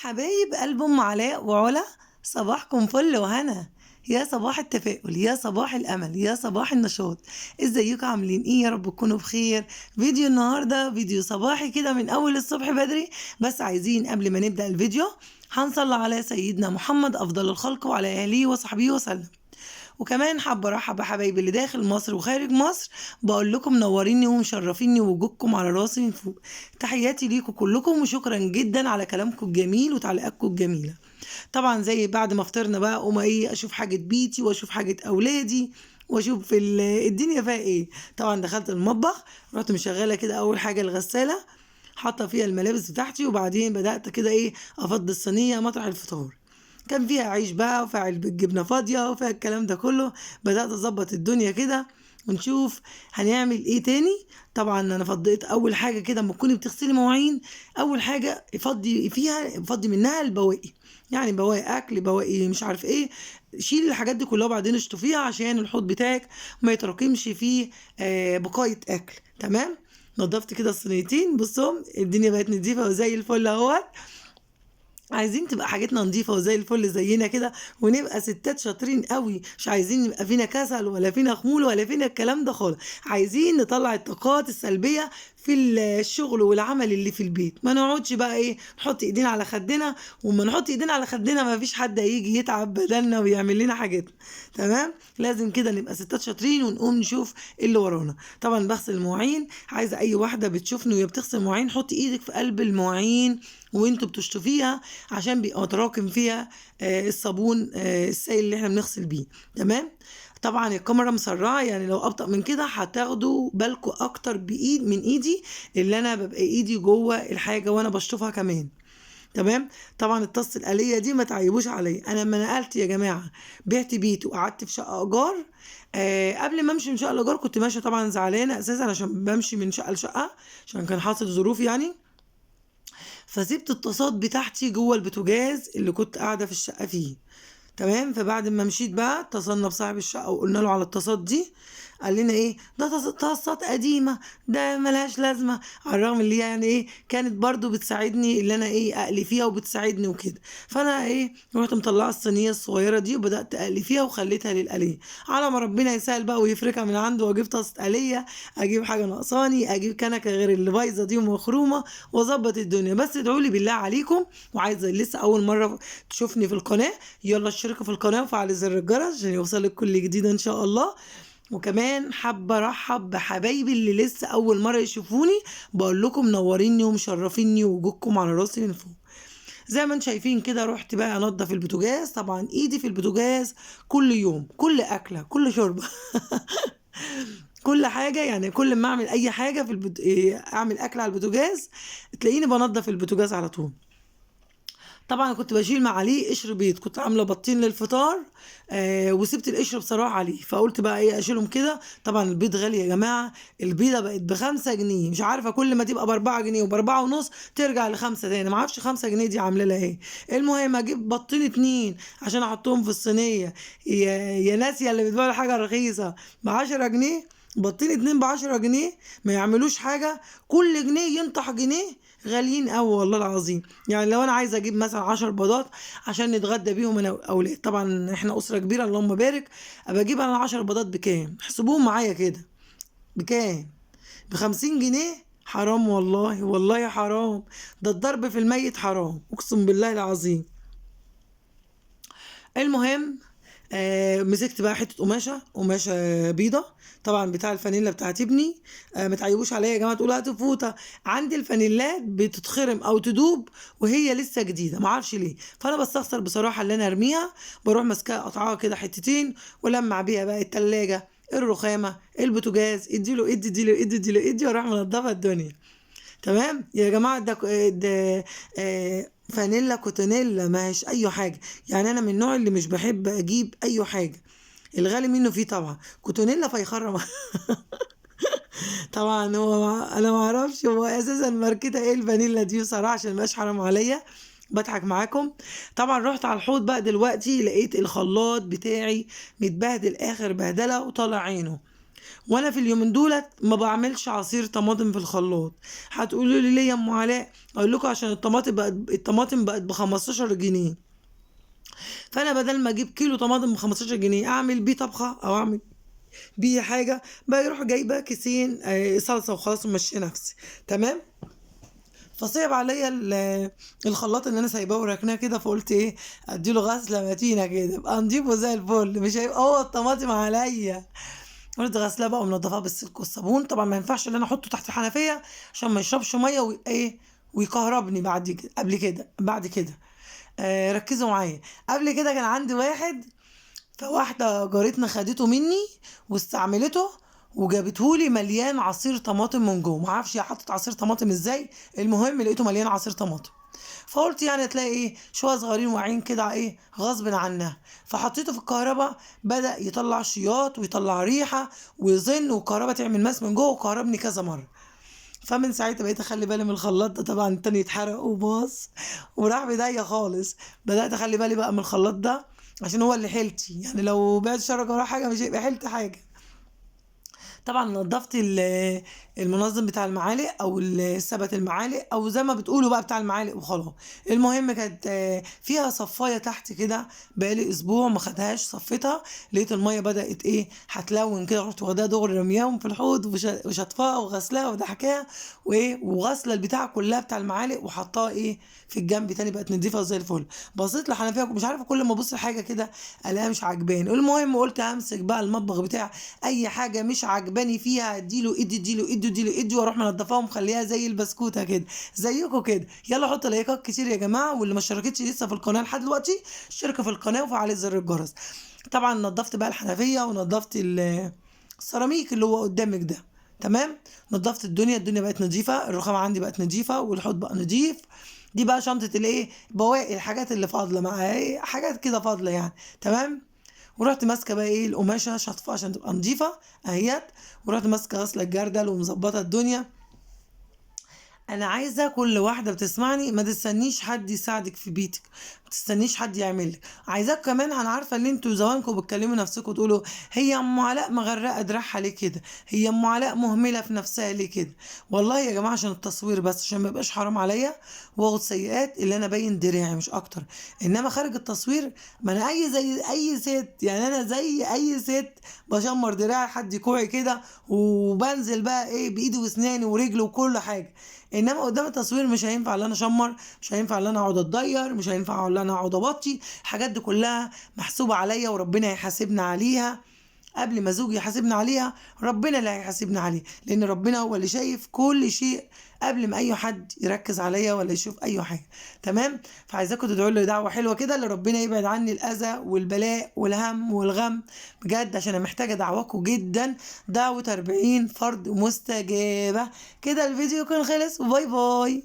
حبايب قلب ام علاء وعلا، صباحكم فل وهنا. يا صباح التفاؤل، يا صباح الامل، يا صباح النشاط. ازيكم؟ عاملين ايه؟ يا رب تكونوا بخير. فيديو النهارده فيديو صباحي كده من اول الصبح بدري، بس عايزين قبل ما نبدا الفيديو هنصلي على سيدنا محمد افضل الخلق وعلى اله وصحبه وسلم. وكمان حابة أرحب بحبايبي اللي داخل مصر وخارج مصر، بقول لكم منوريني ومشرفيني ووجودكم على راسي من فوق. تحياتي ليكم كلكم وشكرا جدا على كلامكم الجميل وتعليقاتكم الجميلة. طبعا زي بعد ما فطرنا بقى اقوم ايه اشوف حاجة بيتي واشوف حاجة اولادي واشوف الدنيا فيها ايه. طبعا دخلت المطبخ، رحت مشغلة كده اول حاجة الغسالة، حاطة فيها الملابس بتاعتي، وبعدين بدأت كده ايه افضي الصينية مطرح الفطار. كان فيها عيش بقى وفيها علبة جبنة فاضية وفيها الكلام ده كله. بدأت أظبط الدنيا كده ونشوف هنعمل ايه تاني. طبعا انا فضيت اول حاجه كده اما تكوني بتغسلي مواعين، اول حاجه فضي منها البواقي، يعني بواقي اكل، بواقي مش عارف ايه. شيلي الحاجات دي كلها وبعدين اشطفيها عشان الحوض بتاعك ما يتراكمش فيه بقايا اكل. تمام. نضفت كده الصينيتين، بصوا الدنيا بقت نضيفه وزي الفل اهوت. عايزين تبقى حاجتنا نضيفة وزي الفل زينا كده، ونبقى ستات شاطرين قوي، مش عايزين يبقى فينا كسل ولا فينا خمول ولا فينا الكلام ده خالص. عايزين نطلع الطاقات السلبية في الشغل والعمل اللي في البيت، ما نقعدش بقى ايه نحط ايدينا على خدنا، وما نحط ايدينا على خدنا ما فيش حد هيجي يتعب بدلنا ويعمل لنا حاجتنا. تمام. لازم كده نبقى ستات شاطرين ونقوم نشوف إيه اللي ورانا. طبعا بغسل المواعين، عايزه اي واحده بتشوفني وهي بتغسل مواعين حطي ايدك في قلب المواعين وانتوا بتشطفيها عشان بيبقى متراكم فيها الصابون السائل اللي احنا بنغسل بيه. تمام. طبعا الكاميرا مسرعه، يعني لو ابطأ من كده هتاخدوا بالكم اكتر من ايدي، اللي انا ببقى ايدي جوه الحاجه وانا بشطفها كمان. تمام. طبعا الطاسه الآلية دي ما تعيبوش عليا، انا لما نقلت يا جماعه بعت بيت وقعدت في شقه ايجار. قبل ما امشي من شقه الايجار كنت ماشيه طبعا زعلانه اساسا عشان بمشي من شقه لشقه، عشان كان حاصل ظروف يعني. فسِبت الطاسات بتاعتي جوّه البوتاجاز اللي كنت قاعدة في الشقة فيه. تمام. فبعد ما مشيت بقى اتصلنا بصاحب الشقة وقلنا له على الطاسات دي، قال لنا ايه ده طاسات قديمة، ده ملهاش لازمة، على الرغم اللي هي يعني ايه كانت برضو بتساعدني اللي انا ايه اقلي فيها وبتساعدني وكده. فانا ايه رحت مطلعه الصينية الصغيرة دي وبدأت اقلي فيها وخليتها للقلية، على ما ربنا يسهل بقى ويفركها من عنده واجيب طاسة قلية، اجيب حاجة ناقصاني، اجيب كنكة غير اللي بايظة دي ومخرومة واظبط الدنيا. بس ادعوا لي بالله عليكم، وعايزة لسه اول مرة تشوفني في القناة يلا اشتركوا في القناة وفعلوا زر الجرس عشان يوصلك كل جديد ان شاء الله. وكمان حابة ارحب بحبايبي اللي لسه اول مرة يشوفوني، بقول لكم منوريني ومشرفيني ووجودكم على راسي من فوق. زي ما انتم شايفين كده رحت بقى انضف البوتاجاز. طبعا ايدي في البوتاجاز كل يوم، كل اكلة، كل شوربة كل حاجة، يعني كل ما اعمل اي حاجة اعمل اكل على البوتاجاز تلاقيني بنضف البوتاجاز على طول. طبعا كنت بشيل معاليه قشر بيض، كنت عامله بطين للفطار وسبت القشر بصراحه عليه، فقلت بقى ايه اشيلهم كده. طبعا البيض غالي يا جماعه، البيضه بقت ب5 جنيه، مش عارفه كل ما تبقى ب4 جنيه وب4 ونص ترجع ل5 تاني، ما اعرفش 5 جنيه دي عامله لها ايه. المهم اجيب بطين اتنين عشان احطهم في الصينيه. يا ناس يا اللي بتبيعوا الحاجه رخيصه ب10 جنيه، بطين اتنين ب10 جنيه ما يعملوش حاجه، كل جنيه ينطح جنيه. غاليين قوي والله العظيم. يعني لو انا عايزه اجيب مثلا 10 بيضات عشان نتغدى بيهم انا والاولاد، طبعا احنا اسره كبيره اللهم بارك، ابقى اجيب انا 10 بيضات بكام؟ احسبوهم معايا كده بكام؟ ب50 جنيه. حرام والله، والله حرام، ده الضرب في الميت حرام اقسم بالله العظيم. المهم مسكت بقى حته قماشه بيضه، طبعا بتاع الفانيلا بتاعت ابني. ما تعيبوش عليا يا جماعه تقولوا هاتوا فوطه، عندي الفانيلات بتتخرم او تدوب وهي لسه جديده، ما اعرفش ليه، فانا بستخسر بصراحه اللي انا ارميها، بروح ماسكاها قطعاها كده حتتين ولمع بيها بقى التلاجة، الرخامه، البوتاجاز، ادي واروح منضفه الدنيا. تمام يا جماعة، ده فانيلا كوتونيلا ما هيش أي حاجة. يعني أنا من النوع اللي مش بحب أجيب أي حاجة، الغالي منه فيه طبعا كوتونيلا فيخرم طبعا هو أنا ما أعرفش هو أساسا ماركتها إيه الفانيلا دي بصراحة عشان مبقاش حرام عليا، بضحك معاكم. طبعا رحت على الحوض بقى دلوقتي لقيت الخلاط بتاعي متبهدل آخر بهدلة وطالع عينه. وانا في اليومين دولت ما بعملش عصير طماطم في الخلاط. هتقولوا لي ليه يا ام علاء؟ اقول لكم عشان الطماطم بقت ب 15 جنيه. فانا بدل ما اجيب كيلو طماطم ب 15 جنيه اعمل بيه طبخه او اعمل بيه حاجه، بقى يروح جايبه كيسين صلصه وخلاص ومشي نفسي. تمام. فصعب عليا الخلاط اللي انا سايباه وراكناه كده، فقلت ايه، اديله غسله متينه كده يبقى نضيفه زي الفل، مش هيبقى هو الطماطم عليا. قلت غسلها بقى ومنضفاها بالسلك والصابون. طبعا ما ينفعش ان انا احطه تحت الحنفيه عشان ما يشربش ميه وايه ويكهربني بعد كده. قبل كده بعد كده ركزوا معايا. قبل كده كان عندي واحد، فواحده جارتنا خدته مني واستعملته وجابتهولي مليان عصير طماطم من جوه. معرفش هي حطت عصير طماطم ازاي، المهم لقيته مليان عصير طماطم. فقلت يعني تلاقي ايه شويه صغيرين واعيين كده ايه غصب عنها. فحطيته في الكهرباء بدأ يطلع شياط ويطلع ريحه ويزن، والكهرباء تعمل ماس من جوه وكهربني كذا مره. فمن ساعتها بقيت اخلي بالي من الخلاط ده. طبعا التاني اتحرق وباظ وراح بداية خالص. بدأت اخلي بالي بقى من الخلاط ده عشان هو اللي حيلتي، يعني لو بعت شركة ولا حاجة مش هيبقى حيلتي حاجة. طبعا نضفت المنظم بتاع المعالق او ثبت المعالق او زي ما بتقولوا بقى بتاع المعالق وخلاص. المهم كانت فيها صفايه تحت كده، بقالي اسبوع ما خدهاش صفيتها. لقيت الميه بدات ايه هتلون كده، رحت واخداها دغري رمياهم في الحوض وشطفاها وغسلاها وضحكاها وايه وغسله البتاع كلها بتاع المعالق وحطها ايه في الجنب تاني، بقت نضيفه زي الفل. بصيت للحنفيه مش عارفه، كل ما ابص لحاجه كده الاقيها مش عاجباني. المهم قلت همسك بقى المطبخ بتاع اي حاجه مش عجباني فيها اديله ايدي اديله ايدي اديله ايدي واروح منضفاها ومخليها زي البسكوته كده زيكم كده. يلا حط لايكات كتير يا جماعه، واللي ما اشتركتش لسه في القناه لحد دلوقتي اشترك في القناه وفعل زر الجرس. طبعا نضفت بقى الحنفيه ونضفت السيراميك اللي هو قدامك ده. تمام. نضفت الدنيا بقت نظيفه، الرخامه عندي بقت نظيفه والحوض بقى نظيف. دي بقى شنطه الايه بواقي الحاجات اللي فاضله معايا، إيه حاجات كده فاضله يعني. تمام. ورحت ماسكه بقى ايه القماشه شاطفه عشان تبقى نظيفه اهيت. ورحت ماسكه غسله الجردل ومظبطه الدنيا. انا عايزه كل واحده بتسمعني ما تستنيش حد يساعدك في بيتك، ما تستنيش حد يعمل لك. عايزاك كمان، انا عارفه ان انتوا زمانكم بتكلموا نفسكم تقولوا هي ام علاء مغرقه دراعها ليه كده، هي ام علاء مهمله في نفسها ليه كده. والله يا جماعه عشان التصوير بس، عشان ما يبقاش حرام عليا واخد سيئات اللي انا باين دراعي مش اكتر. انما خارج التصوير ما انا زي اي ست، يعني انا زي اي ست بشمر دراعي لحد كوعي كده وبنزل بقى ايه بايدي واسناني ورجلي وكل حاجه. انما قدام التصوير مش هينفع ان انا اشمر، مش هينفع ان انا اقعد اتضير، مش هينفع ان انا اقعد ابطي. الحاجات دي كلها محسوبه عليا وربنا هيحاسبنا عليها. قبل ما زوجي يحاسبنا عليها ربنا اللي هيحاسبنا عليه، لان ربنا هو اللي شايف كل شيء قبل ما اي حد يركز عليا ولا يشوف اي حاجه. تمام. فعايزاكم تدعوا لي دعوه حلوه كده اللي ربنا يبعد عني الاذى والبلاء والهم والغم بجد، عشان انا محتاجه دعواكم جدا. دعوه 40 فرد مستجابه. كده الفيديو كان خلص وباي باي.